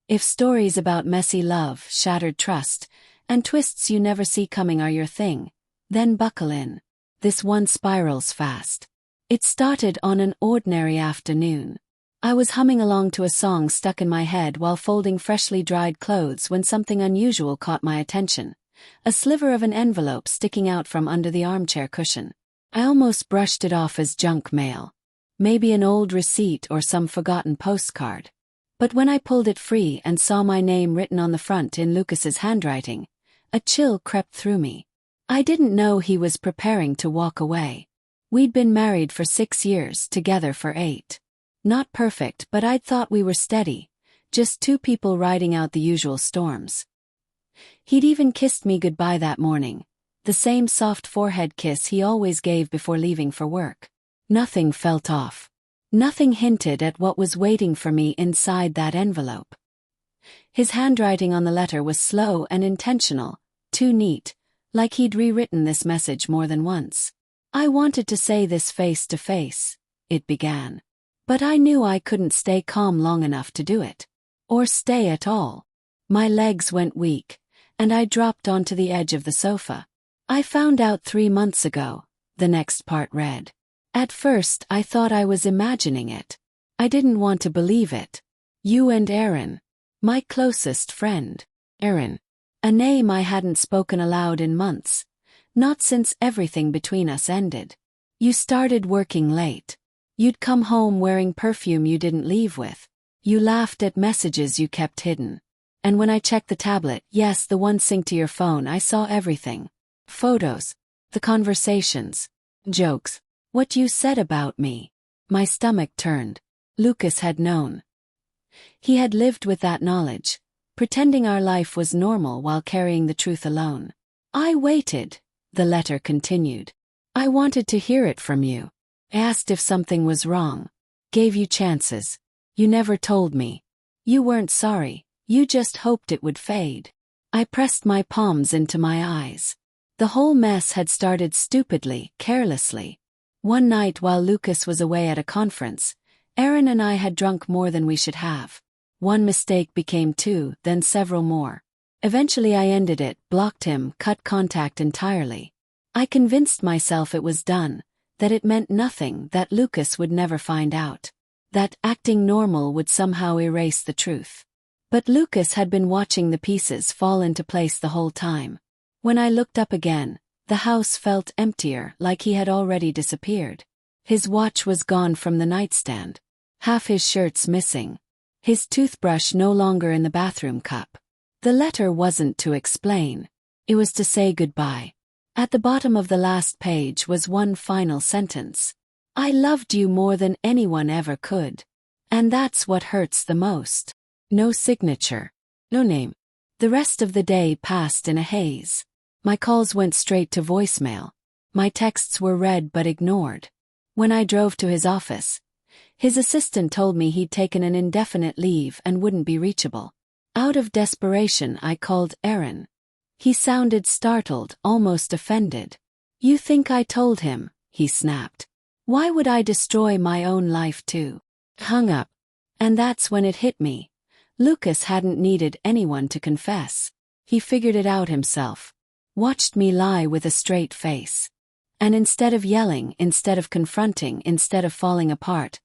If stories about messy love, shattered trust, and twists you never see coming are your thing, then buckle in. This one spirals fast. It started on an ordinary afternoon. I was humming along to a song stuck in my head while folding freshly dried clothes when something unusual caught my attention. A sliver of an envelope sticking out from under the armchair cushion. I almost brushed it off as junk mail. Maybe an old receipt or some forgotten postcard. But when I pulled it free and saw my name written on the front in Lucas's handwriting, a chill crept through me. I didn't know he was preparing to walk away. We'd been married for 6 years, together for 8. Not perfect, but I'd thought we were steady, just two people riding out the usual storms. He'd even kissed me goodbye that morning, the same soft forehead kiss he always gave before leaving for work. Nothing felt off. Nothing hinted at what was waiting for me inside that envelope. His handwriting on the letter was slow and intentional, too neat, like he'd rewritten this message more than once. "I wanted to say this face to face," it began. But I knew I couldn't stay calm long enough to do it. Or stay at all. My legs went weak, and I dropped onto the edge of the sofa. "I found out 3 months ago," the next part read. At first I thought I was imagining it. I didn't want to believe it. "You and Aaron. My closest friend. Aaron." A name I hadn't spoken aloud in months. Not since everything between us ended. "You started working late. You'd come home wearing perfume you didn't leave with. You laughed at messages you kept hidden. And when I checked the tablet, yes, the one synced to your phone, I saw everything. Photos. The conversations. Jokes. What you said about me." My stomach turned. Lucas had known. He had lived with that knowledge, pretending our life was normal while carrying the truth alone. "I waited," the letter continued. "I wanted to hear it from you. Asked if something was wrong. Gave you chances. You never told me. You weren't sorry, you just hoped it would fade." I pressed my palms into my eyes. The whole mess had started stupidly, carelessly. One night while Lucas was away at a conference, Aaron and I had drunk more than we should have. One mistake became 2, then several more. Eventually I ended it, blocked him, cut contact entirely. I convinced myself it was done, that it meant nothing, that Lucas would never find out. That acting normal would somehow erase the truth. But Lucas had been watching the pieces fall into place the whole time. When I looked up again, the house felt emptier, like he had already disappeared. His watch was gone from the nightstand. Half his shirt's missing. His toothbrush no longer in the bathroom cup. The letter wasn't to explain. It was to say goodbye. At the bottom of the last page was one final sentence. "I loved you more than anyone ever could. And that's what hurts the most." No signature. No name. The rest of the day passed in a haze. My calls went straight to voicemail. My texts were read but ignored. When I drove to his office, his assistant told me he'd taken an indefinite leave and wouldn't be reachable. Out of desperation, I called Aaron. He sounded startled, almost offended. "You think I told him?" he snapped. "Why would I destroy my own life too?" Hung up. And that's when it hit me. Lucas hadn't needed anyone to confess. He figured it out himself. Watched me lie with a straight face. And instead of yelling, instead of confronting, instead of falling apart,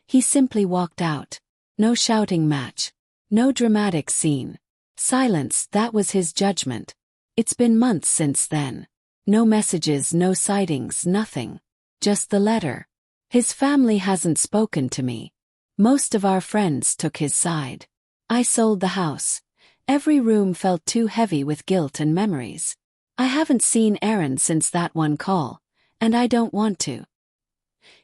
he simply walked out. No shouting match. No dramatic scene. Silence, that was his judgment. It's been months since then. No messages, no sightings, nothing. Just the letter. His family hasn't spoken to me. Most of our friends took his side. I sold the house. Every room felt too heavy with guilt and memories. I haven't seen Aaron since that one call, and I don't want to.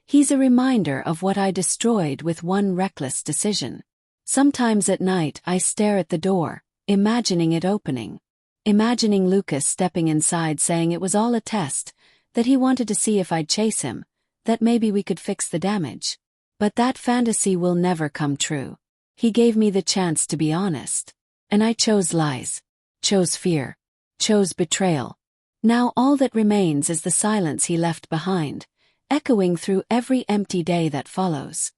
He's a reminder of what I destroyed with one reckless decision. Sometimes at night I stare at the door, imagining it opening. Imagining Lucas stepping inside saying it was all a test, that he wanted to see if I'd chase him, that maybe we could fix the damage. But that fantasy will never come true. He gave me the chance to be honest. And I chose lies. Chose fear. Chose betrayal. Now all that remains is the silence he left behind, echoing through every empty day that follows.